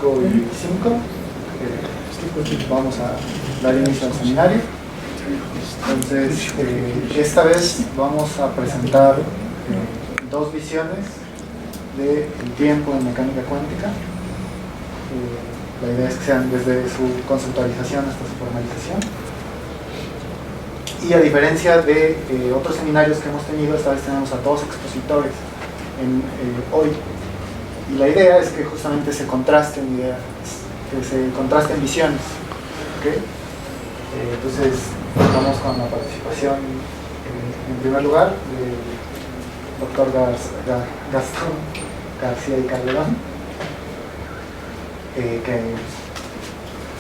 5:25. Vamos a dar inicio al seminario. Entonces, esta vez vamos a presentar dos visiones del tiempo en mecánica cuántica. La idea es que sean desde su conceptualización hasta su formalización. Y a diferencia de otros seminarios que hemos tenido, esta vez tenemos a dos expositores hoy. Y la idea es que justamente se contrasten ideas, que se contrasten visiones. ¿Okay? Entonces, vamos con la participación, en primer lugar, del doctor Gastón García y Calderón, que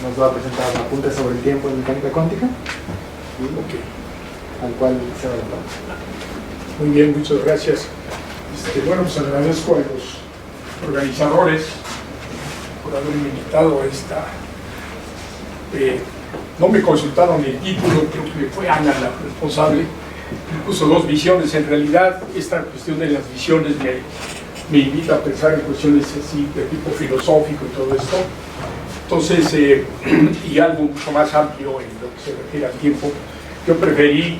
nos va a presentar apuntes sobre el tiempo en mecánica cuántica, y al cual se va a hablar. Muy bien, muchas gracias. Bueno, pues agradezco a los organizadores por haberme invitado a esta. No me consultaron el título, creo que fue Ana la responsable. Me puso dos visiones. En realidad, esta cuestión de las visiones me invita a pensar en cuestiones así de tipo filosófico y todo esto. Entonces, y algo mucho más amplio en lo que se refiere al tiempo, yo preferí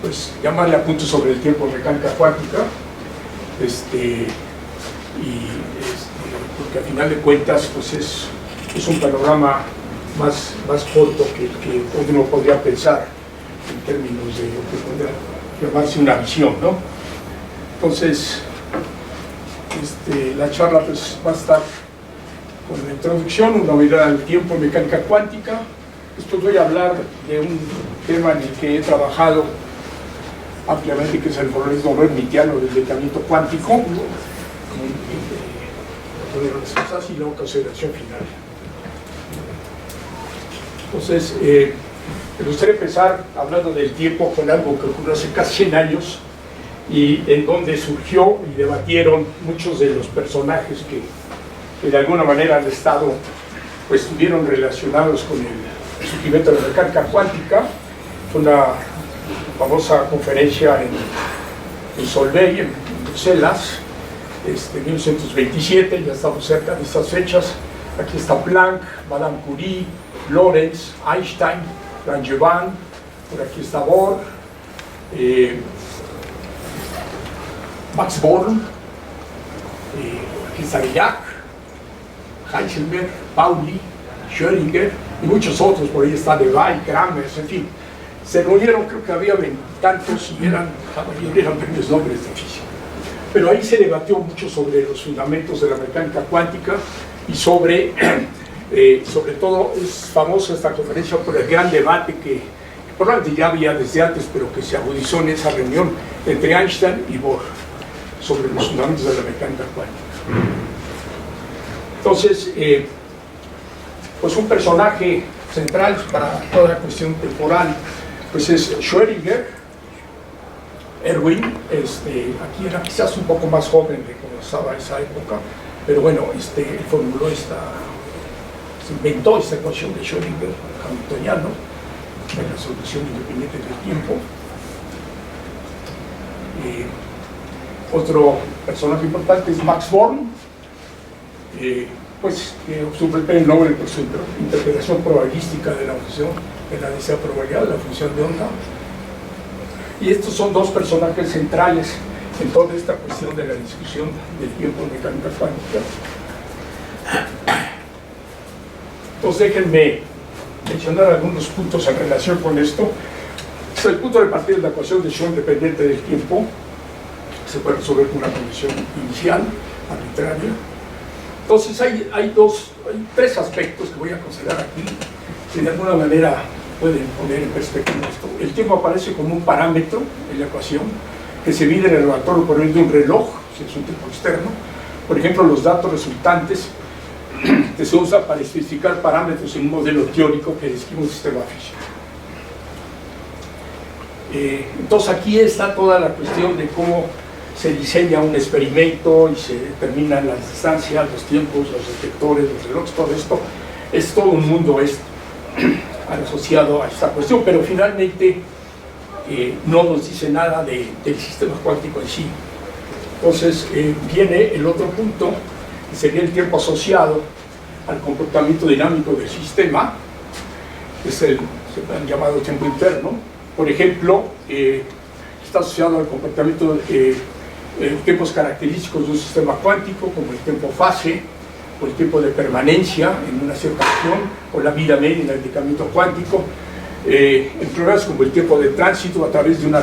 pues llamarle apuntes sobre el tiempo en mecánica cuántica, porque al final de cuentas pues es un panorama más corto que uno podría pensar en términos de lo que podría llamarse una visión, ¿no? Entonces, la charla pues va a estar con la introducción, una mirada al tiempo en mecánica cuántica. Después voy a hablar de un tema en el que he trabajado ampliamente, que es el formalismo hermitiano del detenimiento cuántico, y luego consideración final. Entonces, me gustaría empezar hablando del tiempo con algo que ocurrió hace casi 100 años y en donde surgió y debatieron muchos de los personajes que de alguna manera han estado, pues estuvieron relacionados con el surgimiento de la mecánica cuántica. Fue una famosa conferencia en Solvay, en Bruselas, 1927, ya estamos cerca de estas fechas. Aquí está Planck, Madame Curie, Lorentz, Einstein, Langevin, por aquí está Bohr, Max Born, aquí está Dirac, Heisenberg, Pauli, Schrödinger y muchos otros. Por ahí está Debye, Kramers, en fin. Se reunieron, creo que había tantos y la mayoría eran premios Nobel de física. Pero ahí se debatió mucho sobre los fundamentos de la mecánica cuántica y sobre todo es famosa esta conferencia por el gran debate que probablemente ya había desde antes, pero que se agudizó en esa reunión entre Einstein y Bohr sobre los fundamentos de la mecánica cuántica. Entonces, pues un personaje central para toda la cuestión temporal pues es Schrödinger. Erwin, aquí era quizás un poco más joven de como estaba esa época, pero bueno, él formuló se inventó esta ecuación de Schrödinger, hamiltoniano, de la solución independiente del tiempo. Otro personaje importante es Max Born, pues que obtuvo el premio Nobel por su interpretación probabilística de la función de la densidad probabilidad, de la función de onda. Y estos son dos personajes centrales en toda esta cuestión de la discusión del tiempo en mecánica cuántica. Entonces déjenme mencionar algunos puntos en relación con esto. El punto de partida de la ecuación de Schrödinger dependiente del tiempo se puede resolver con una condición inicial arbitraria. Entonces hay tres aspectos que voy a considerar aquí que de alguna manera pueden poner en perspectiva esto. El tiempo aparece como un parámetro en la ecuación que se mide en el laboratorio por medio de un reloj, si es un tiempo externo. Por ejemplo, los datos resultantes que se usan para especificar parámetros en un modelo teórico que describe un sistema físico. Entonces aquí está toda la cuestión de cómo se diseña un experimento y se determinan las distancias, los tiempos, los detectores, los relojes, todo esto. Es todo un mundo asociado a esta cuestión, pero finalmente no nos dice nada del sistema cuántico en sí. Entonces viene el otro punto, que sería el tiempo asociado, al comportamiento dinámico del sistema, es el llamado tiempo interno. Por ejemplo, está asociado al comportamiento de tiempos característicos de un sistema cuántico, como el tiempo fase, o el tiempo de permanencia en una cierta región, o la vida media en el decaimiento cuántico, en problemas como el tiempo de tránsito a través de una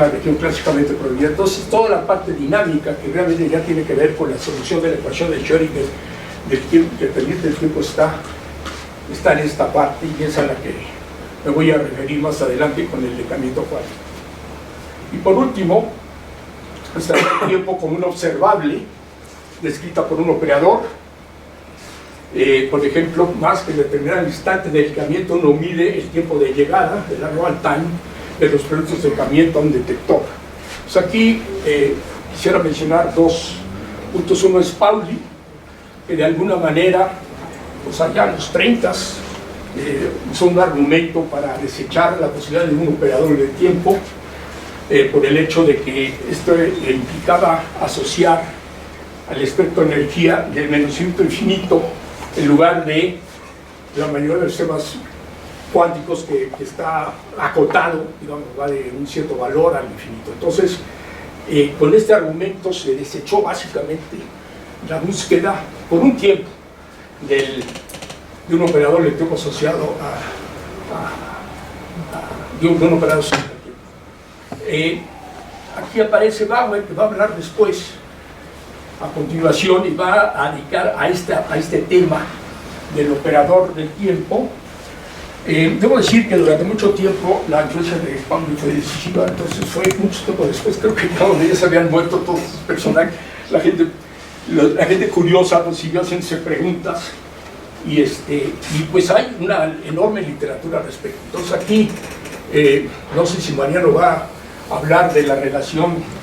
región clásicamente prohibida. Entonces, toda la parte dinámica que realmente ya tiene que ver con la solución de la ecuación de Schrödinger del tiempo, que permite el tiempo, está en esta parte, y es a la que me voy a referir más adelante con el decaimiento cuántico. Y por último, está el tiempo como un observable, descrita por un operador. Por ejemplo, más que determinar el instante de decaimiento, uno mide el tiempo de llegada, el arrival time, de los productos de decaimiento a un detector. Pues aquí quisiera mencionar dos puntos. Uno es Pauli, que de alguna manera, pues allá en los 30 usó un argumento para desechar la posibilidad de un operador de tiempo, por el hecho de que esto implicaba asociar al espectro de energía del menosimiento infinito en lugar de la mayoría de los sistemas cuánticos que está acotado, digamos, va de un cierto valor al infinito. Entonces, con este argumento se desechó básicamente la búsqueda por un tiempo de un operador de tiempo asociado de un operador asociado al tiempo. Aquí aparece Bauer, que va a hablar después, a continuación, y va a dedicar a este tema del operador del tiempo. Debo decir que durante mucho tiempo la influencia de Pauli fue decisiva. Entonces fue mucho tiempo después, creo que ya se habían muerto todos los personajes, la gente curiosa pues, siguió haciéndose preguntas, y pues hay una enorme literatura al respecto. Entonces aquí no sé si Mariano va a hablar de la relación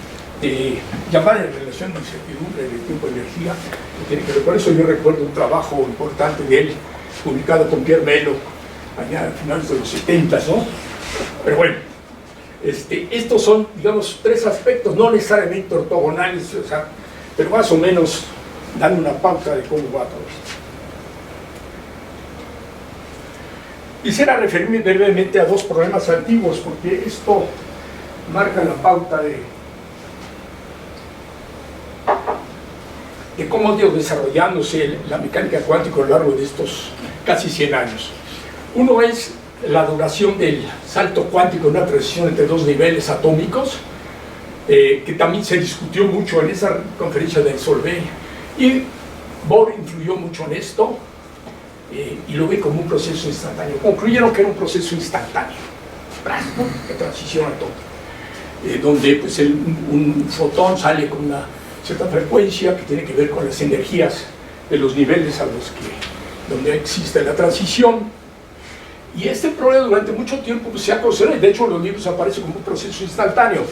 llamada relación de incertidumbre de tiempo-energía, que tiene que ver con eso. Yo recuerdo un trabajo importante de él, publicado con Pierre Melo, allá a finales de los 70, ¿no? Pero bueno, estos son, digamos, tres aspectos, no necesariamente ortogonales, o sea, pero más o menos dan una pauta de cómo va todo esto. Quisiera referirme brevemente a dos problemas antiguos, porque esto marca la pauta de cómo ha ido desarrollándose la mecánica cuántica a lo largo de estos casi 100 años. Uno es la duración del salto cuántico en una transición entre dos niveles atómicos, que también se discutió mucho en esa conferencia de Solvay, y Bohr influyó mucho en esto, y lo ve como un proceso instantáneo. Concluyeron que era un proceso instantáneo, ¿no? De transición atómica, donde pues, un fotón sale con una cierta frecuencia que tiene que ver con las energías de los niveles a los donde existe la transición. Y este problema durante mucho tiempo pues, se ha considerado, y de hecho en los libros aparece como un proceso instantáneo,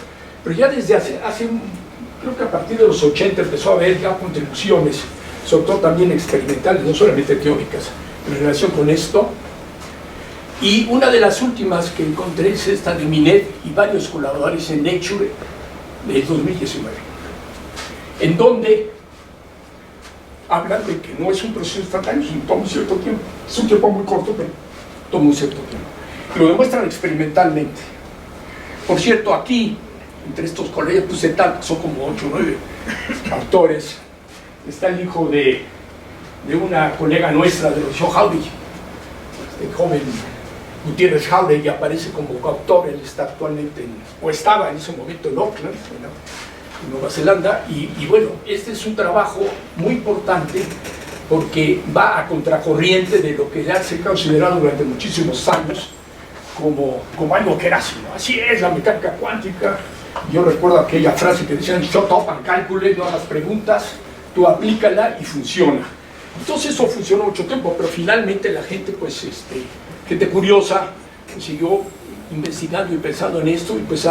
pero ya desde creo que a partir de los 80 empezó a haber ya contribuciones, sobre todo también experimentales, no solamente teóricas, en relación con esto. Y una de las últimas que encontré es esta de Minet y varios colaboradores en Nature de 2019, en donde hablan de que no es un proceso instantáneo, sino toma un cierto tiempo. Es un tiempo muy corto, pero toma un cierto tiempo. Lo demuestran experimentalmente. Por cierto, aquí, entre estos colegas, pues son como 8 o 9 autores. Está el hijo de una colega nuestra, de los Jauregui, este joven Gutiérrez Jauregui, aparece como coautor. Él está actualmente, o estaba en ese momento en Auckland, en Nueva Zelanda, y bueno, este es un trabajo muy importante porque va a contracorriente de lo que ya se ha considerado durante muchísimos años como algo que era así, ¿no? Así es la mecánica cuántica. Yo recuerdo aquella frase que decían: shut up and calculate, no hagas preguntas, tú aplícala y funciona. Entonces eso funcionó mucho tiempo, pero finalmente la gente, pues, gente curiosa, pues, siguió investigando y pensando en esto, y pues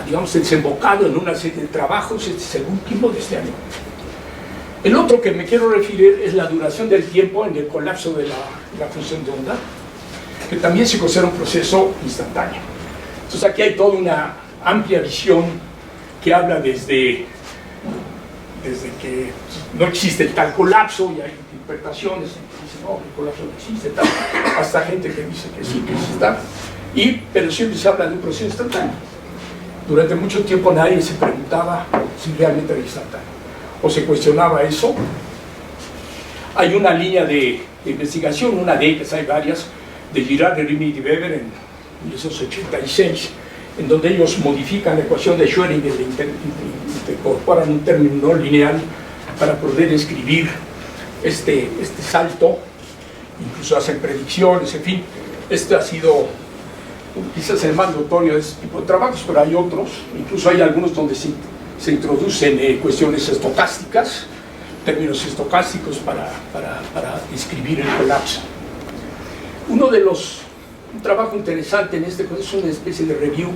digamos, desembocado en una serie de trabajos. Este es el último de este año. El otro que me quiero referir es la duración del tiempo en el colapso de la función de onda, que también se considera un proceso instantáneo. Entonces aquí hay toda una amplia visión que habla desde desde que no existe el tal colapso, y hay interpretaciones que dicen, no, el colapso no existe, tal, hasta gente que dice que sí, que existe, pero siempre se habla de un proceso instantáneo. Durante mucho tiempo nadie se preguntaba si realmente era instantáneo, o se cuestionaba eso. Hay una línea de investigación, una de ellas, hay varias, de Girard, Remy y Weber en 1986, en donde ellos modifican la ecuación de Schrödinger e incorporan un término no lineal para poder escribir este salto, incluso hacen predicciones, en fin. Este ha sido quizás el más notorio de este tipo de trabajos, pero hay otros, incluso hay algunos donde se introducen cuestiones estocásticas, términos estocásticos para describir el colapso. Un trabajo interesante en este caso es una especie de review,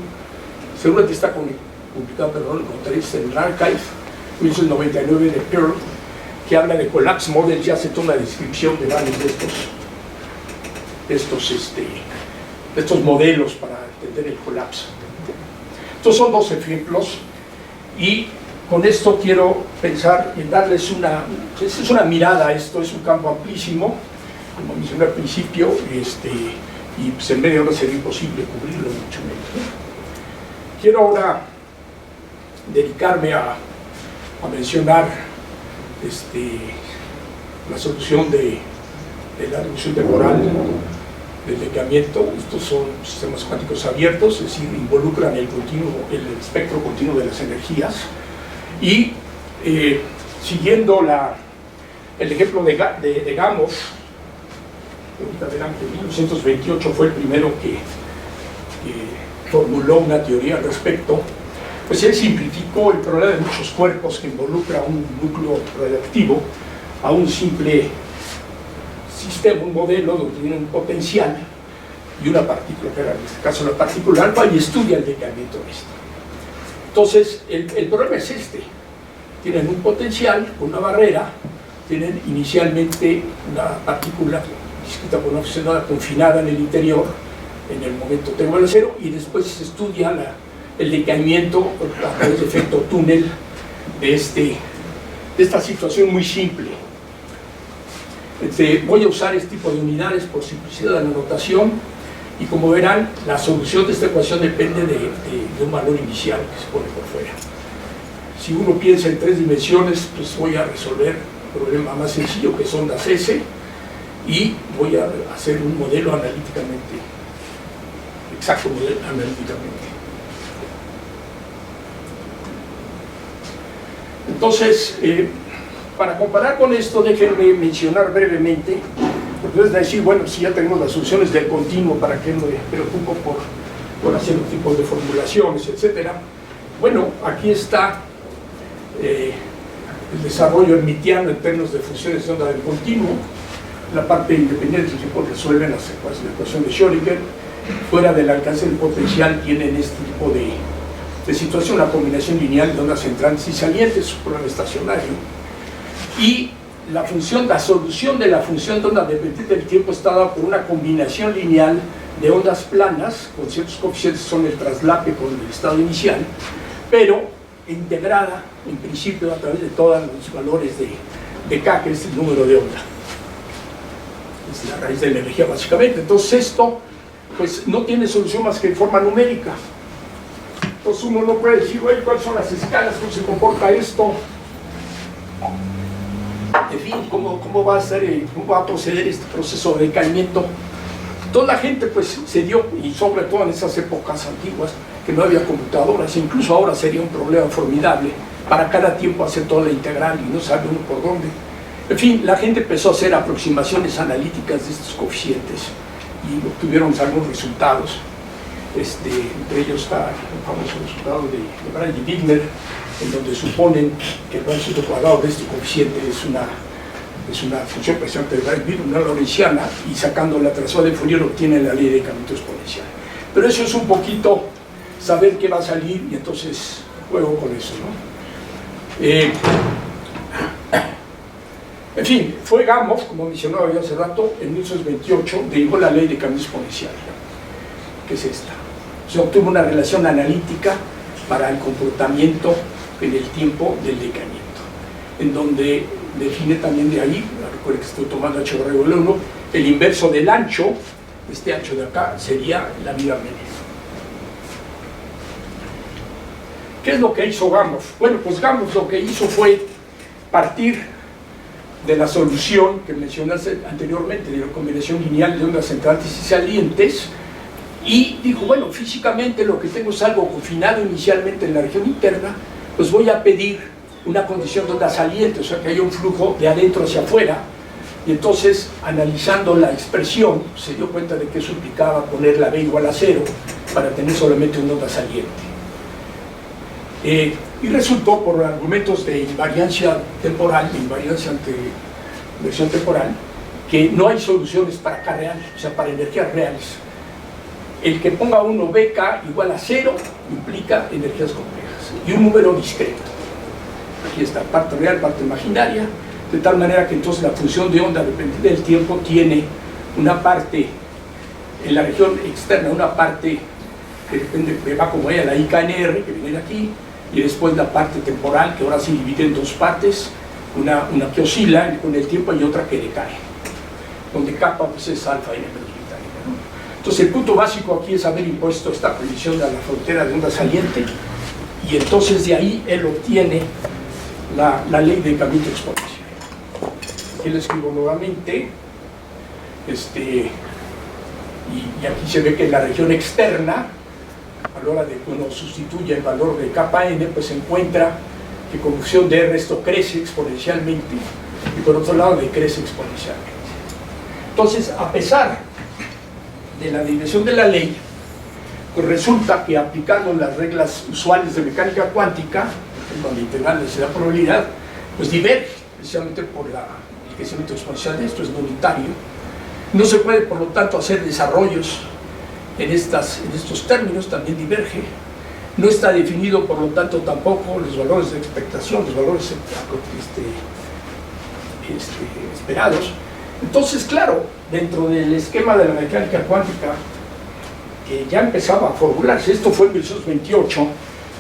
seguramente está publicado, pero no lo encontré, en el Archive, 1999 de Pearl, que habla de collapse models, y hace toda una descripción de varios de estos modelos para entender el colapso. Estos son dos ejemplos, y con esto quiero pensar en darles es una mirada a esto. Es un campo amplísimo, como mencioné al principio, y pues en media hora sería imposible cubrirlo, mucho menos, ¿no? Quiero ahora dedicarme a mencionar la solución de la reducción temporal del decaimiento. Estos son sistemas cuánticos abiertos, es decir, involucran el espectro continuo de las energías, y siguiendo el ejemplo de Gamow, en 1928 fue el primero que formuló una teoría al respecto. Pues él simplificó el problema de muchos cuerpos que involucra un núcleo radiactivo a un simple sistema, un modelo donde tiene un potencial y una partícula, que era en este caso la partícula alfa, y estudia el decaimiento de esto. Entonces, el problema es tienen un potencial, una barrera, tienen inicialmente una partícula descrita por una fusionada confinada en el interior, en el momento t igual a 0, y después se estudia el decaimiento a través de efecto túnel de esta situación muy simple. Voy a usar este tipo de unidades por simplicidad de la notación, y como verán, la solución de esta ecuación depende de un valor inicial que se pone por fuera. Si uno piensa en 3 dimensiones, pues voy a resolver un problema más sencillo, que son ondas S, y voy a hacer un modelo analíticamente, exacto modelo analíticamente. Entonces, para comparar con esto, déjenme mencionar brevemente, porque es decir, bueno, si ya tenemos las soluciones del continuo, ¿para qué me preocupo por hacer un tipo de formulaciones, etcétera? Bueno, aquí está el desarrollo hermitiano en términos de funciones de onda del continuo. La parte independiente se resuelven las ecuaciones de Schrödinger. Fuera del alcance del potencial tienen este tipo de situación, una combinación lineal de ondas entrantes y salientes, un problema estacionario. Y la solución de la función de onda dependiente del tiempo está dada por una combinación lineal de ondas planas, con ciertos coeficientes que son el traslape con el estado inicial, pero integrada en principio a través de todos los valores de K, que es el número de onda. Es la raíz de la energía, básicamente. Entonces esto pues no tiene solución más que en forma numérica. Entonces uno no puede decir, oye, ¿cuáles son las escalas? ¿Cómo se comporta esto? En fin, ¿cómo va a proceder este proceso de decaimiento? Toda la gente pues se dio, y sobre todo en esas épocas antiguas, que no había computadoras, incluso ahora sería un problema formidable para cada tiempo hacer toda la integral y no sabe uno por dónde. En fin, la gente empezó a hacer aproximaciones analíticas de estos coeficientes y obtuvieron algunos resultados. Entre ellos está el famoso resultado de Bragg y Wigner, en donde suponen que el valor cuadrado de este coeficiente es una función precisamente de Bragg, una lorentziana, y sacando la transformación de Fourier obtienen la ley de decaimiento exponencial. Pero eso es un poquito saber qué va a salir, y entonces juego con eso, ¿no? En fin, fue Gamow, como mencionaba yo hace rato, en 1928 derivó la ley de decaimiento exponencial, que es esta. Se obtuvo una relación analítica para el comportamiento en el tiempo del decaimiento. en donde define también de ahí, recuerden que estoy tomando H/1, el inverso del ancho, este ancho de acá sería la vida media. ¿Qué es lo que hizo Gamow? Bueno, pues Gamow lo que hizo fue partir de la solución que mencionaste anteriormente, de la combinación lineal de ondas entrantes y salientes, y dijo, bueno, físicamente lo que tengo es algo confinado inicialmente en la región interna, pues voy a pedir una condición de onda saliente, o sea que haya un flujo de adentro hacia afuera, y entonces, analizando la expresión, se dio cuenta de que eso implicaba poner la B igual a 0 para tener solamente una onda saliente. Y resultó, por argumentos de invariancia temporal, invariancia ante inversión temporal, que no hay soluciones para K real, o sea, para energías reales. El que ponga uno BK igual a 0 implica energías complejas y un número discreto. Aquí está, parte real, parte imaginaria, de tal manera que entonces la función de onda, dependiendo del tiempo, tiene una parte en la región externa, una parte que depende, que va como ella, la IKNR, que viene de aquí, y después la parte temporal, que ahora se divide en dos partes, una que oscila con el tiempo y otra que decae, donde kappa pues es alfa y menos beta, ¿no? Entonces el punto básico aquí es haber impuesto esta previsión a la frontera de onda saliente, y entonces de ahí él obtiene la ley de decaimiento exponencial. Aquí lo escribo nuevamente, y aquí se ve que en la región externa, a la hora de que uno sustituye el valor de kappa n, pues se encuentra que con función de R esto crece exponencialmente y por otro lado decrece exponencialmente. Entonces, a pesar de la dimensión de la ley, pues resulta que aplicando las reglas usuales de mecánica cuántica, donde la integral de la probabilidad, pues diverge, precisamente por el crecimiento exponencial de esto, es no unitario. No se puede, por lo tanto, hacer desarrollos en estos términos, también diverge. No está definido, por lo tanto, tampoco los valores de expectación, los valores esperados. Entonces, claro, dentro del esquema de la mecánica cuántica, que ya empezaba a formularse, esto fue en 1928,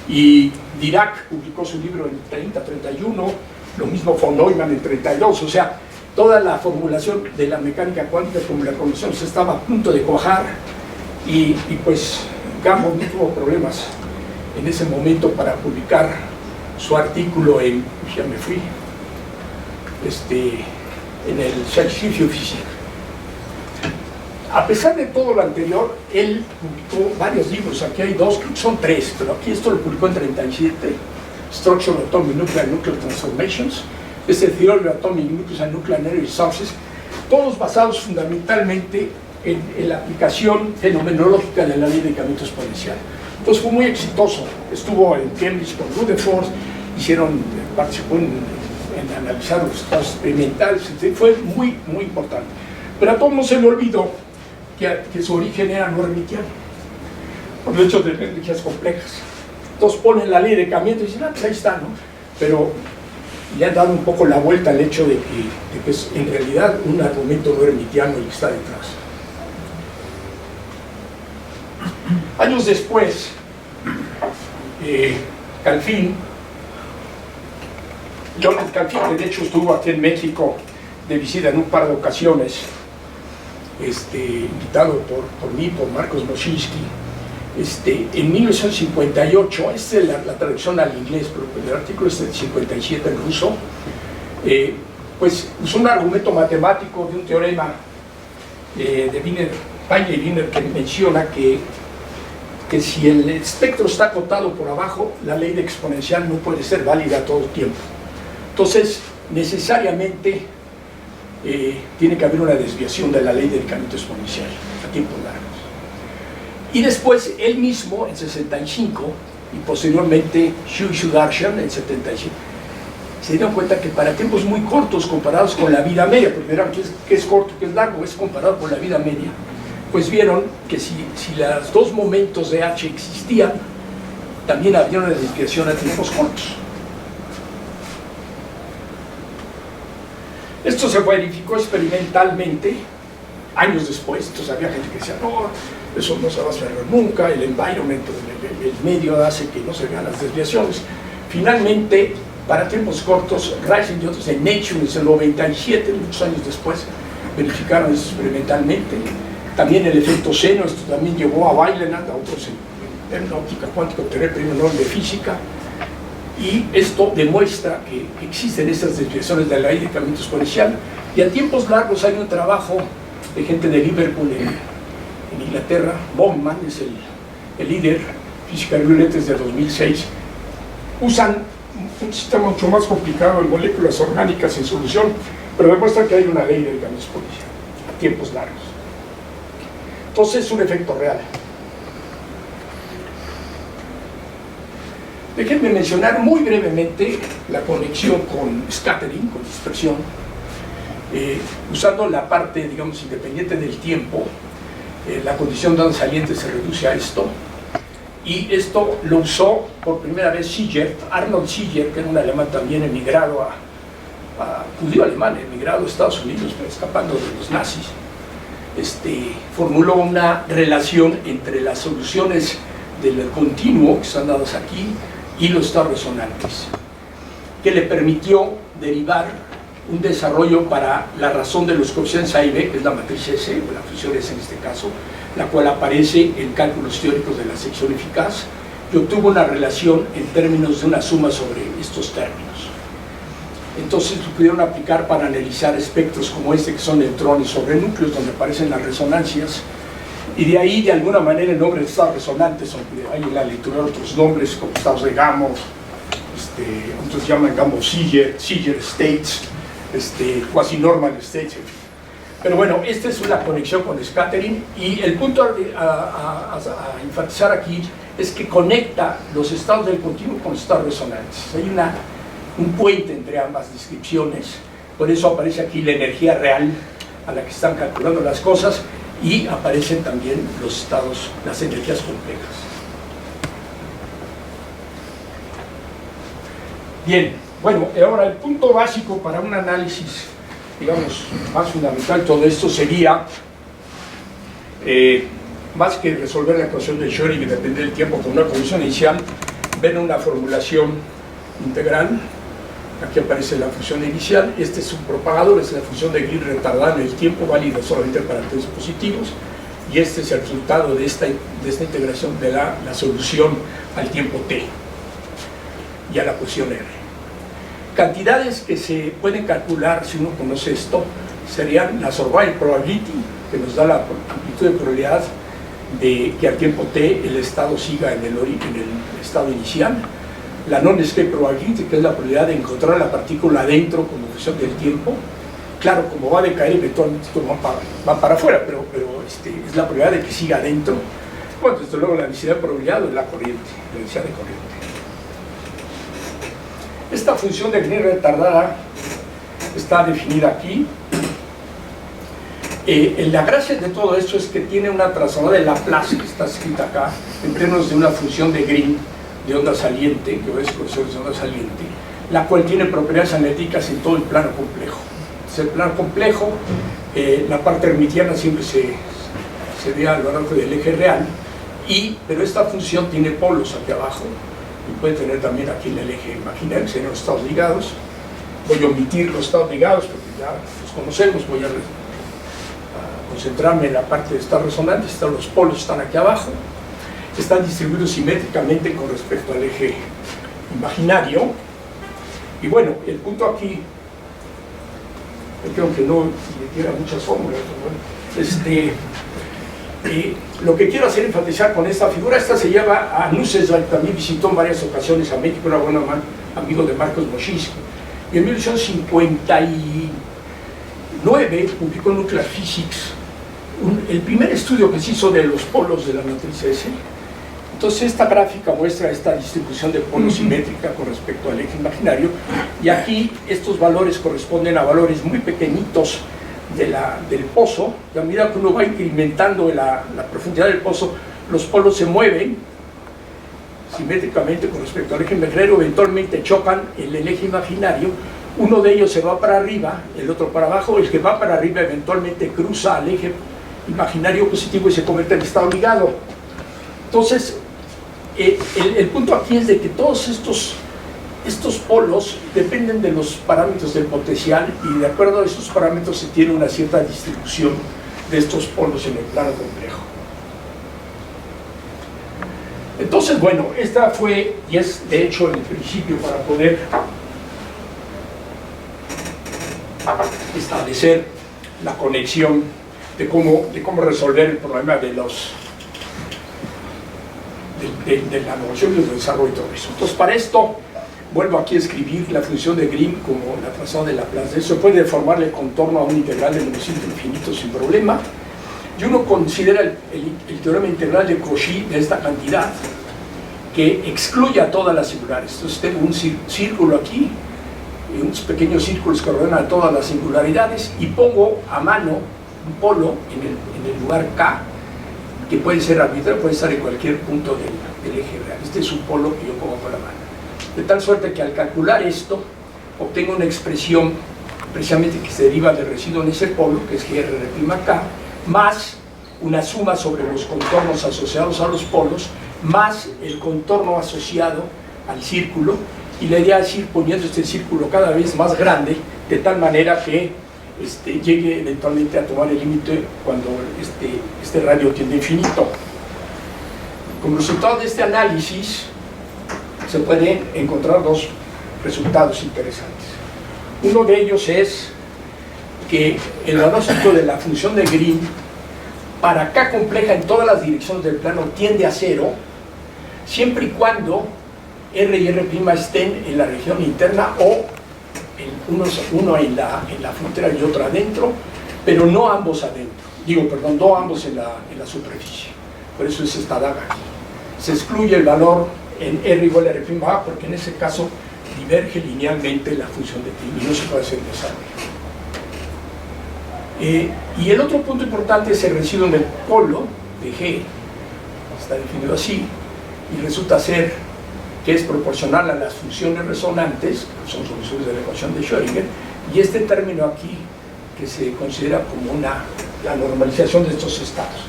y Dirac publicó su libro en 30-31, lo mismo von Neumann en 32, o sea, toda la formulación de la mecánica cuántica como la conocemos estaba a punto de cuajar, y pues Gamow no tuvo problemas en ese momento para publicar su artículo en, ya me fui, en el Scientific Physics. A pesar de todo lo anterior, él publicó varios libros, aquí hay dos, creo que son tres, pero aquí esto lo publicó en 37, Structure of Atomic Nuclear Transformations, Theory of Atomic Nucleus and Nuclear Energy Sources, todos basados fundamentalmente en la aplicación fenomenológica de la ley de decaimiento exponencial. Entonces fue muy exitoso, estuvo en Cambridge con Rutherford, participó en analizar los estados experimentales, fue muy importante. Pero a todos no se le olvidó que su origen era no hermitiano, por el hecho de energías complejas. Entonces ponen la ley de decaimiento y dicen, pues ahí está, ¿no? Pero le han dado un poco la vuelta al hecho de que es en realidad un argumento no hermitiano el que está detrás. Años después, Jonathan Calfin, que de hecho estuvo aquí en México de visita en un par de ocasiones, invitado por mí, por Marcos Moschinsky, en 1958, esta es la traducción al inglés, pero el artículo es del 57 en ruso, pues usó un argumento matemático de un teorema de Wiener, Paine y Wiener, que menciona que si el espectro está acotado por abajo, la ley de exponencial no puede ser válida todo el tiempo. Entonces, necesariamente tiene que haber una desviación de la ley de decaimiento exponencial a tiempos largos. Y después, él mismo, en 65, y posteriormente Xu y Sudarshan, en 77, se dieron cuenta que para tiempos muy cortos comparados con la vida media, porque verán que es corto, que es largo, es comparado con la vida media, pues vieron que si los dos momentos de H existían, también había una desviación a tiempos cortos. Esto se verificó experimentalmente años después. Entonces había gente que decía, no, eso no se va a hacer nunca, el environment, el medio hace que no se vean las desviaciones. Finalmente, para tiempos cortos. Reisner y otros en Nature en el 97, muchos años después, verificaron eso experimentalmente. También el efecto seno, esto también llevó a Weiland, a otros en óptica cuántica, obtener el premio Nobel de física. Y esto demuestra que existen estas desviaciones de la ley de incremento exponencial. Y a tiempos largos hay un trabajo de gente de Liverpool en Inglaterra. Bowman es el líder, física de letras de 2006. Usan un sistema mucho más complicado de moléculas orgánicas en solución, pero demuestran que hay una ley de incremento exponencial a tiempos largos. Entonces es un efecto real. Déjenme mencionar muy brevemente la conexión con scattering, con dispersión, usando la parte, digamos, independiente del tiempo. La condición de onda saliente se reduce a esto, y esto lo usó por primera vez Siegert, Arnold Siegert, que era un alemán también emigrado judío alemán, emigrado a Estados Unidos, pero escapando de los nazis. Formuló una relación entre las soluciones del continuo, que están dadas aquí, y los estados resonantes, que le permitió derivar un desarrollo para la razón de los coeficientes A y B, que es la matriz S, o la función S en este caso, la cual aparece en cálculos teóricos de la sección eficaz, y obtuvo una relación en términos de una suma sobre estos términos. Entonces lo pudieron aplicar para analizar espectros como este, que son neutrones sobre núcleos, donde aparecen las resonancias, y de ahí, de alguna manera, el nombre de estados resonantes, aunque hay en la literatura otros nombres, como estados de Gamow, otros llaman Gamow-Siegert, Siegert states, quasi-normal states, en fin. Pero bueno, esta es una conexión con scattering, y el punto a enfatizar aquí es que conecta los estados del continuo con los estados resonantes. Hay un puente entre ambas descripciones, por eso aparece aquí la energía real a la que están calculando las cosas, y aparecen también los estados, las energías complejas. Bien, bueno, ahora el punto básico para un análisis, digamos, más fundamental de todo esto sería, más que resolver la ecuación de Schrödinger y depender del tiempo con una condición inicial, ver una formulación integral. Aquí aparece la función inicial, este es un propagador, es la función de Green retardada en el tiempo, válida solamente para términos positivos, y este es el resultado de esta integración de la solución al tiempo t y a la posición r. Cantidades que se pueden calcular si uno conoce esto serían la Sorbain probability, que nos da la amplitud de probabilidad de que al tiempo t el estado siga en el estado inicial, la non-escape probability, que es la probabilidad de encontrar la partícula adentro como función del tiempo. Claro, como va a decaer, eventualmente esto va para afuera, pero es la probabilidad de que siga adentro. Bueno, desde luego la densidad de probabilidad es la corriente, la densidad de corriente. Esta función de Green retardada está definida aquí. La gracia de todo esto es que tiene una transformada de Laplace, que está escrita acá, en términos de una función de Green de onda saliente, que es profesor de onda saliente, la cual tiene propiedades analíticas en todo el plano complejo. Entonces, el plano complejo, la parte hermitiana siempre se ve a lo largo del eje real, pero esta función tiene polos aquí abajo, y puede tener también aquí en el eje imaginario, serían los estados ligados. Voy a omitir los estados ligados porque ya los conocemos, voy a concentrarme en la parte de estados resonantes. Los polos están aquí abajo, están distribuidos simétricamente con respecto al eje imaginario. Y bueno, el punto aquí, yo creo que no tiene muchas fórmulas, pero bueno, lo que quiero hacer enfatizar con esta figura, esta se llama a Nussbaum, también visitó en varias ocasiones a México, era buen amigo de Marcos Moschinsky, y en 1959 publicó en Nuclear Physics el primer estudio que se hizo de los polos de la matriz S. Entonces esta gráfica muestra esta distribución de polos simétrica con respecto al eje imaginario, y aquí estos valores corresponden a valores muy pequeñitos del pozo. Y a medida que uno va incrementando la profundidad del pozo, los polos se mueven simétricamente con respecto al eje imaginario, eventualmente chocan en el eje imaginario, uno de ellos se va para arriba, el otro para abajo, el que va para arriba eventualmente cruza al eje imaginario positivo y se convierte en estado ligado. Entonces, el punto aquí es de que todos estos estos polos dependen de los parámetros del potencial y de acuerdo a esos parámetros se tiene una cierta distribución de estos polos en el plano complejo. Entonces, bueno, esta fue, y es de hecho el principio para poder establecer la conexión de cómo resolver el problema de la evolución y el desarrollo y todo eso. Entonces, para esto, vuelvo aquí a escribir la función de Green como la trazada de Laplace. Eso puede deformarle el contorno a un integral de menos infinito sin problema. Y uno considera el teorema integral de Cauchy de esta cantidad que excluye a todas las singulares. Entonces tengo un círculo aquí y unos pequeños círculos que ordenan a todas las singularidades y pongo a mano un polo en el lugar K que puede ser arbitrario, puede estar en cualquier punto del eje real. Este es un polo que yo pongo con la mano. De tal suerte que al calcular esto obtengo una expresión precisamente que se deriva del residuo en ese polo, que es GR'(K), más una suma sobre los contornos asociados a los polos, más el contorno asociado al círculo, y la idea es ir poniendo este círculo cada vez más grande, de tal manera que llegue eventualmente a tomar el límite cuando este radio tiende a infinito. Como resultado de este análisis, se pueden encontrar dos resultados interesantes. Uno de ellos es que el valor absoluto de la función de Green para K compleja en todas las direcciones del plano tiende a 0, siempre y cuando R y R' estén en la región interna o uno en la frontera y otro adentro, pero no ambos adentro. No ambos en la superficie. Por eso es esta daga aquí. Se excluye el valor en R igual a R'(A) porque en ese caso diverge linealmente la función de Green y no se puede hacer desarrollo. Y el otro punto importante es el residuo en el polo de G, está definido así, y resulta ser que es proporcional a las funciones resonantes, que son soluciones de la ecuación de Schrödinger, y este término aquí, que se considera como la normalización de estos estados.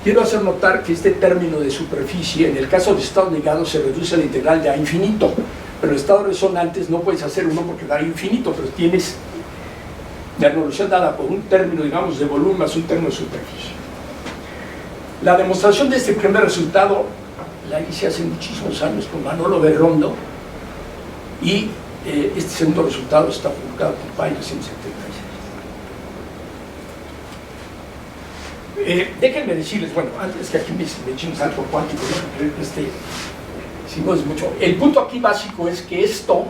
Quiero hacer notar que este término de superficie, en el caso de estados ligados, se reduce a la integral de A infinito, pero en estados resonantes no puedes hacer uno porque da infinito, pero tienes la evolución dada por un término, digamos, de volumen más un término de superficie. La demostración de este primer resultado la hice hace muchísimos años con Manolo Berrondo y este segundo resultado está publicado por Pyle en 1976. Déjenme decirles, bueno, antes que aquí me echen un salto cuántico, si no es mucho. El punto aquí básico es que esto,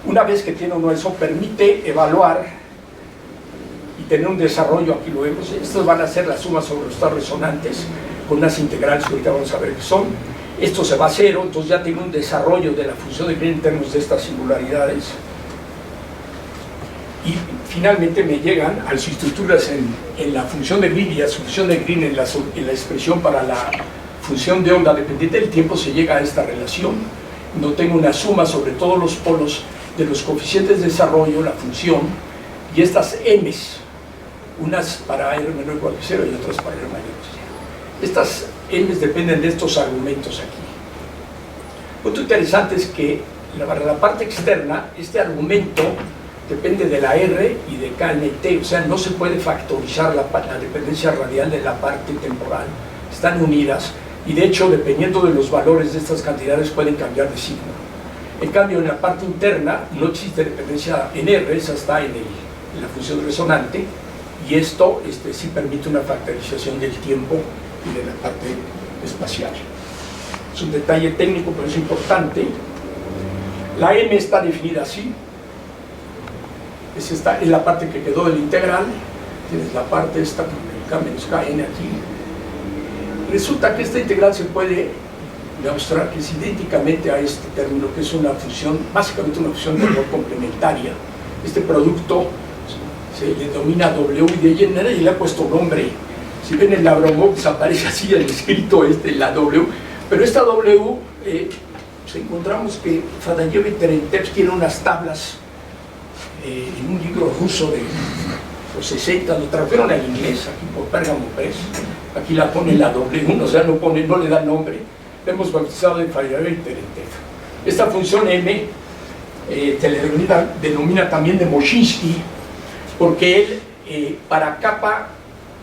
una vez que tiene uno eso, permite evaluar y tener un desarrollo, aquí lo vemos, estos van a ser las sumas sobre los estados resonantes, con unas integrales que ahorita vamos a ver qué son. Esto se va a 0, entonces ya tengo un desarrollo de la función de Green en términos de estas singularidades. Y finalmente me llegan a las estructuras en la función de Green y a su función de Green en la expresión para la función de onda dependiente del tiempo, se llega a esta relación. No tengo una suma sobre todos los polos de los coeficientes de desarrollo, la función, y estas m's, unas para r menor o igual que 0 y otras para r mayor que 0. Estas m's dependen de estos argumentos aquí. Otro interesante es que para la parte externa, este argumento depende de la r y de k en t, o sea, no se puede factorizar la dependencia radial de la parte temporal, están unidas, y de hecho, dependiendo de los valores de estas cantidades, pueden cambiar de signo. En cambio, en la parte interna no existe dependencia en r, esa está en la función resonante, y esto sí permite una factorización del tiempo y de la parte espacial. Es un detalle técnico, pero es importante. La m está definida así. Es la parte que quedó del integral. Tienes la parte esta con el k menos kn aquí. Resulta que esta integral se puede demostrar que es idénticamente a este término, que es una función, básicamente una función de valor complementaria. Este producto se le denomina W y de Jenner y le ha puesto nombre. Si ven el Abromov aparece así el escrito la W, pero esta W encontramos que Fadayev y Terentev tienen unas tablas en un libro ruso de los 60, lo tradujeron al inglés aquí por Pergamon Press. Aquí la pone la W, o sea, no le da nombre. La hemos bautizado de Fadayev y Terentev. Esta función M se le denomina también de Moshinsky, porque él, para capa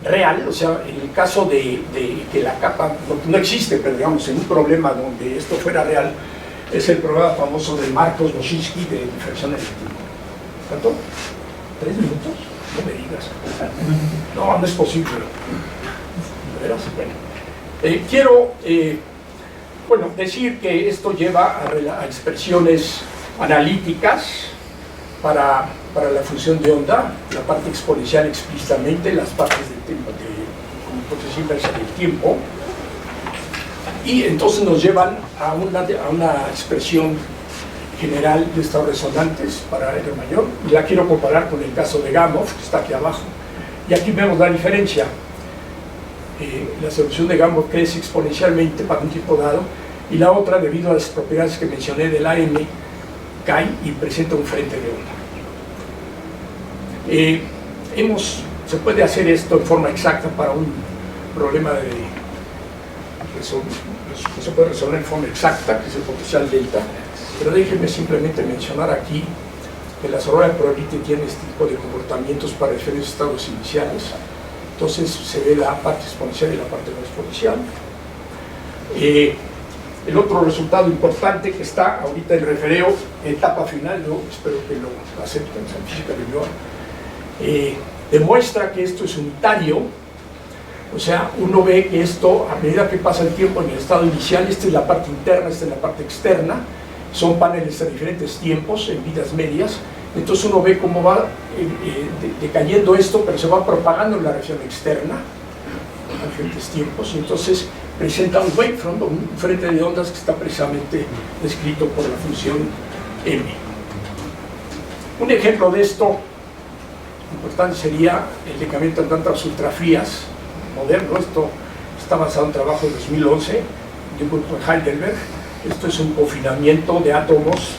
real, o sea, en el caso de que la capa no existe, pero digamos en un problema donde esto fuera real, es el problema famoso de Marcos Moshinsky de difracción eléctrica. ¿Cuánto? ¿3 minutos? No me digas. No, no es posible. ¿De veras? Bueno. Quiero decir que esto lleva a expresiones analíticas para la función de onda, la parte exponencial explícitamente, las partes del tiempo, como hipótesis inversa del tiempo, y entonces nos llevan a una expresión general de estados resonantes para R mayor, y la quiero comparar con el caso de Gamow, que está aquí abajo, y aquí vemos la diferencia. La solución de Gamow crece exponencialmente para un tipo dado, y la otra, debido a las propiedades que mencioné del AM, cae y presenta un frente de onda. Se puede hacer esto en forma exacta para un problema se puede resolver en forma exacta, que es el potencial delta, pero déjenme simplemente mencionar aquí que la aurora de probability tiene este tipo de comportamientos para diferentes estados iniciales. Entonces se ve la parte exponencial y la parte no exponencial. El otro resultado importante que está ahorita en refereo, etapa final, yo espero que lo acepten en física de demuestra que esto es unitario. O sea, uno ve que esto, a medida que pasa el tiempo en el estado inicial, esta es la parte interna, esta es la parte externa, son paneles a diferentes tiempos, en vidas medias, entonces uno ve cómo va decayendo esto, pero se va propagando en la región externa, a diferentes tiempos, y entonces presenta un wavefront, un frente de ondas que está precisamente descrito por la función M. Un ejemplo de esto importante sería el decayamiento en tantas ultrafrías moderno. Esto está basado en trabajo de 2011 de un grupo de Heidelberg. Esto es un confinamiento de átomos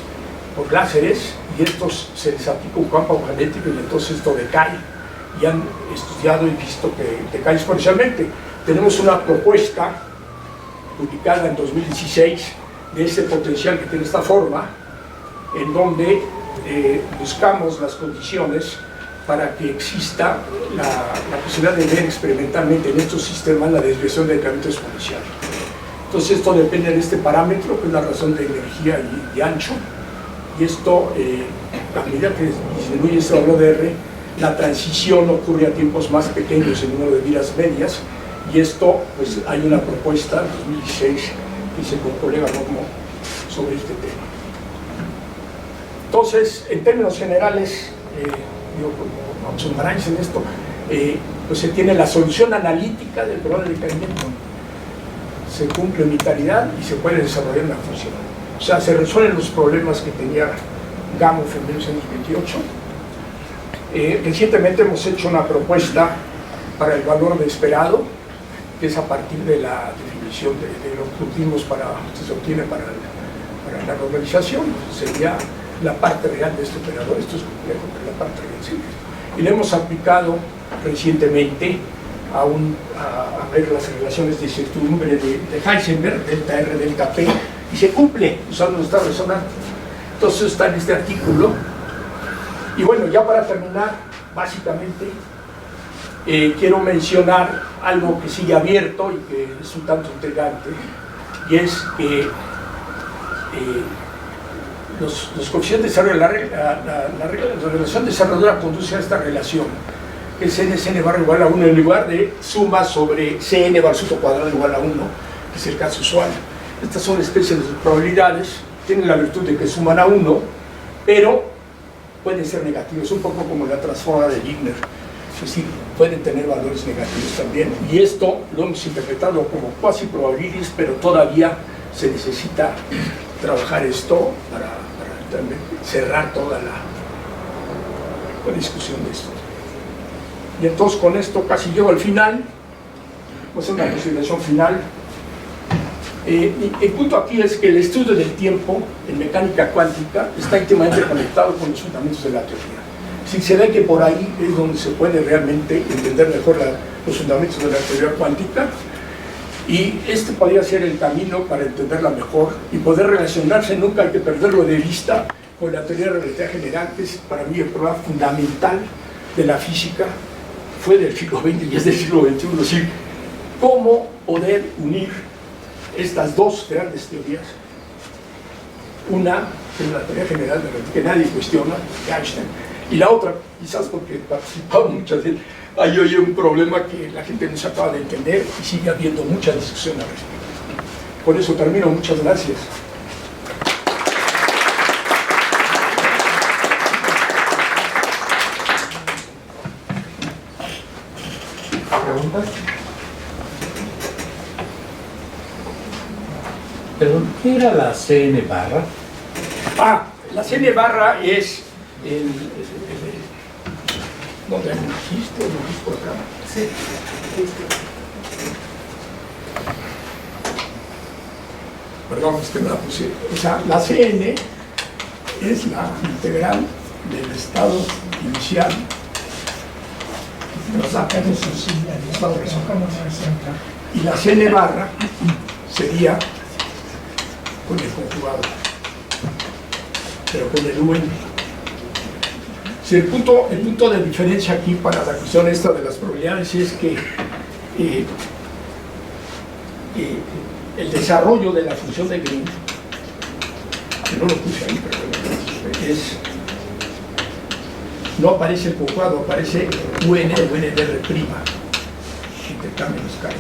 por láseres, y estos se les aplica un campo magnético y entonces esto decae, y han estudiado y visto que decae exponencialmente. Tenemos una propuesta publicada en 2016 de ese potencial que tiene esta forma, en donde buscamos las condiciones para que exista la posibilidad de ver experimentalmente en estos sistemas la desviación del decremento exponencial. Entonces esto depende de este parámetro, que es la razón de energía y ancho, y esto, a medida que disminuye este valor de R, la transición ocurre a tiempos más pequeños en número de vidas medias, y esto, pues hay una propuesta en 2016 que hice con el colega Romo sobre este tema. Entonces, en términos generales, como vamos a sumarnos en esto, pues se tiene la solución analítica del problema de decaimiento, se cumple unitariedad y se puede desarrollar una función. O sea, se resuelven los problemas que tenía Gamow en 1928. Recientemente hemos hecho una propuesta para el valor de esperado, que es a partir de la definición de lo que obtuvimos se obtiene para la normalización. Sería la parte real de este operador. Esto es complejo, pero la parte real sí. Y le hemos aplicado recientemente a ver las relaciones de incertidumbre de Heisenberg, delta R, delta P, y se cumple usando los estados resonantes. Entonces está en este artículo. Y bueno, ya para terminar, básicamente quiero mencionar algo que sigue abierto y que es un tanto intrigante, y es que los coeficientes de desarrollo, la relación desarrolladora conduce a esta relación, que es n barra igual a 1 en lugar de suma sobre cn barra su cuadrado igual a 1, que es el caso usual. Estas son especies de probabilidades, tienen la virtud de que suman a 1, pero pueden ser negativos, un poco como la transforma de Wigner, es decir, pueden tener valores negativos también, y esto lo hemos interpretado como cuasi probabilities, pero todavía se necesita trabajar esto para también cerrar toda la discusión de esto. Y entonces con esto casi llego al final. Vamos a hacer una consideración final. El punto aquí es que el estudio del tiempo en mecánica cuántica está íntimamente conectado con los fundamentos de la teoría. Si se ve que por ahí es donde se puede realmente entender mejor los fundamentos de la teoría cuántica, Y este podría ser el camino para entenderla mejor y poder relacionarse. Nunca hay que perderlo de vista con la teoría de la relatividad general, que es para mí el problema fundamental de la física. Fue del siglo XX y es del siglo XXI. Es decir, cómo poder unir estas dos grandes teorías. Una es la teoría general de la relatividad, que nadie cuestiona, de Einstein, y la otra, quizás porque participado muchas de él, hay hoy un problema que la gente no se acaba de entender y sigue habiendo mucha discusión al respecto. Con eso termino. Muchas gracias. ¿Preguntas? Perdón, ¿qué era la CN barra? La CN barra es ¿dónde hay un chiste? ¿No es por acá? Sí. Perdón, es que me la puse. O sea, la CN es la integral del estado inicial. Y la CN barra sería con el conjugado, pero con el UN. Si el punto de diferencia aquí para la cuestión esta de las probabilidades es que el desarrollo de la función de Green, que no lo puse ahí, pero no aparece el conjugado, aparece UN de UNDR', intercambio los capas,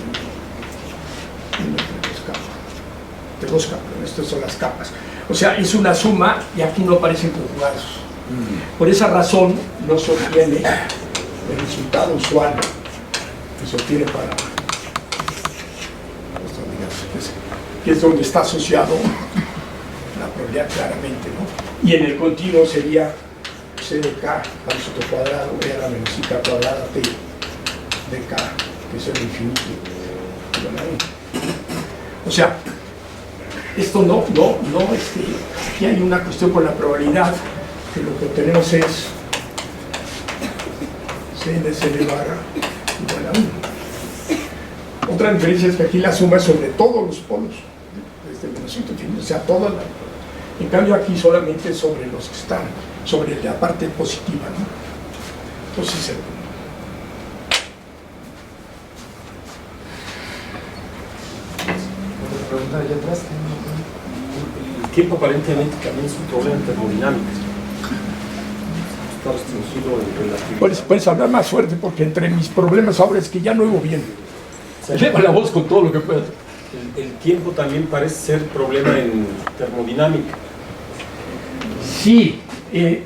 de dos capas, estas son las capas. O sea, es una suma y aquí no aparecen conjugados. Por esa razón no se obtiene el resultado usual que se obtiene para esto, digamos, que es donde está asociado la probabilidad claramente, ¿no? Y en el continuo sería C de K al soto cuadrado e a la menos I K cuadrada T de K, que es el infinito. O sea, esto aquí hay una cuestión con la probabilidad, que lo que obtenemos es C de CN barra igual a 1. Otra diferencia es que aquí la suma es sobre todos los polos, desde el menos infinito, o sea, toda la... En cambio aquí solamente sobre los que están, sobre la parte positiva, ¿no? Entonces, ¿Otra pregunta allá atrás? El tiempo aparentemente también es un problema termodinámico. Está restringido en relatividad. puedes hablar más fuerte, porque entre mis problemas ahora es que ya no oigo bien. Eleva la voz con todo lo que puedas. El tiempo también parece ser problema en termodinámica. Sí,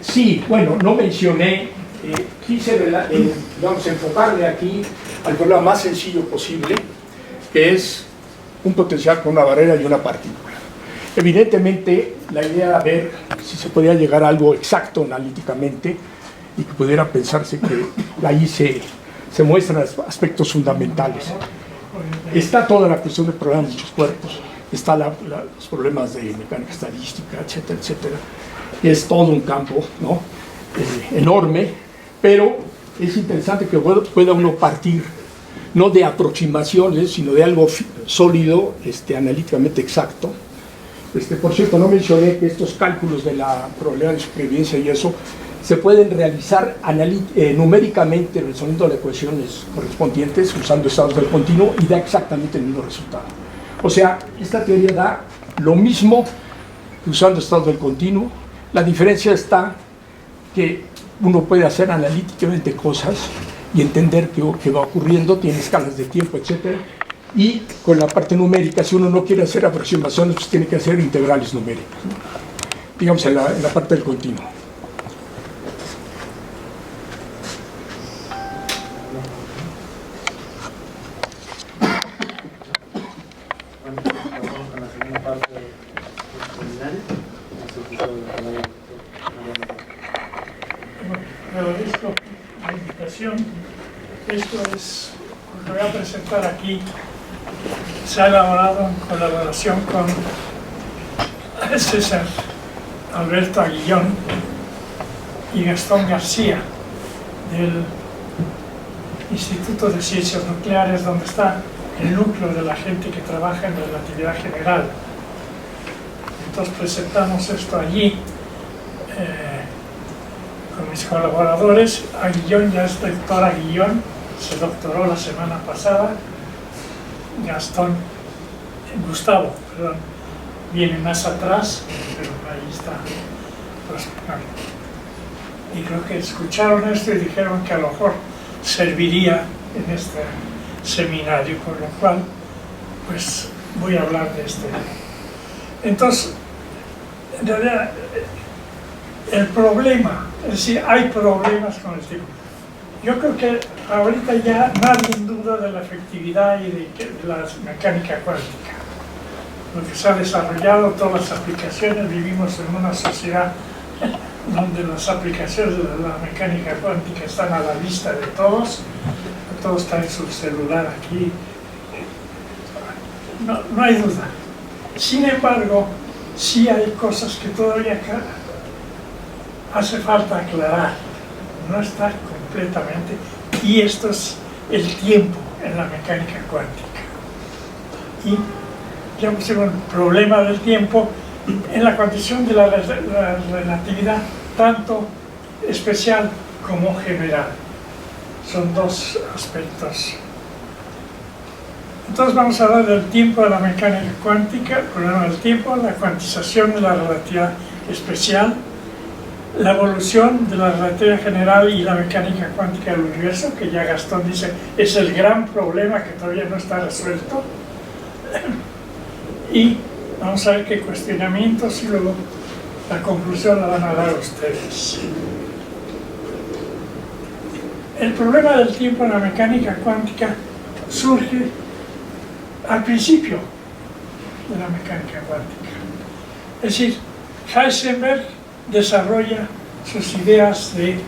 sí, bueno, no mencioné, quise vamos a enfocarle aquí al problema más sencillo posible, que es un potencial con una barrera y una partícula. Evidentemente, la idea era ver si se podía llegar a algo exacto analíticamente y que pudiera pensarse que ahí se muestran aspectos fundamentales. Está toda la cuestión del problema de muchos cuerpos, está los problemas de mecánica estadística, etcétera, etcétera. Es todo un campo, ¿no? Enorme, pero es interesante que pueda uno partir no de aproximaciones, sino de algo sólido, analíticamente exacto. Por cierto, no mencioné que estos cálculos de la probabilidad de supervivencia y eso se pueden realizar numéricamente resolviendo las ecuaciones correspondientes usando estados del continuo y da exactamente el mismo resultado. O sea, esta teoría da lo mismo que usando estados del continuo. La diferencia está que uno puede hacer analíticamente cosas y entender qué va ocurriendo, tiene escalas de tiempo, etc. Y con la parte numérica, si uno no quiere hacer aproximaciones, pues tiene que hacer integrales numéricas, ¿no? Digamos en la parte del continuo. Agradezco la invitación. Esto es lo que voy a presentar aquí. Se ha elaborado en colaboración con César Alberto Aguillón y Gastón García del Instituto de Ciencias Nucleares, donde está el núcleo de la gente que trabaja en relatividad general. Entonces presentamos esto allí con mis colaboradores. Aguillón ya es doctor Aguillón, se doctoró la semana pasada. Gustavo, perdón, viene más atrás, pero ahí está. Pues, y creo que escucharon esto y dijeron que a lo mejor serviría en este seminario, con lo cual pues voy a hablar de este. Entonces, en realidad, el problema, es decir, hay problemas con el tiempo. Yo creo que ahorita ya nadie duda de la efectividad y de la mecánica cuántica. Lo que se ha desarrollado, todas las aplicaciones, vivimos en una sociedad donde las aplicaciones de la mecánica cuántica están a la vista de todos. Todos están en su celular aquí. No hay duda. Sin embargo, sí hay cosas que todavía hace falta aclarar. No está completamente. Y esto es el tiempo en la mecánica cuántica. Y ya pusimos el problema del tiempo en la condición de la relatividad, tanto especial como general. Son dos aspectos. Entonces vamos a hablar del tiempo de la mecánica cuántica, el problema del tiempo, la cuantización de la relatividad especial, la evolución de la relatividad general y la mecánica cuántica del universo, que ya Gastón dice es el gran problema que todavía no está resuelto. Y vamos a ver qué cuestionamientos y luego la conclusión la van a dar ustedes. El problema del tiempo en la mecánica cuántica surge al principio de la mecánica cuántica. Es decir, Heisenberg desarrolla sus ideas de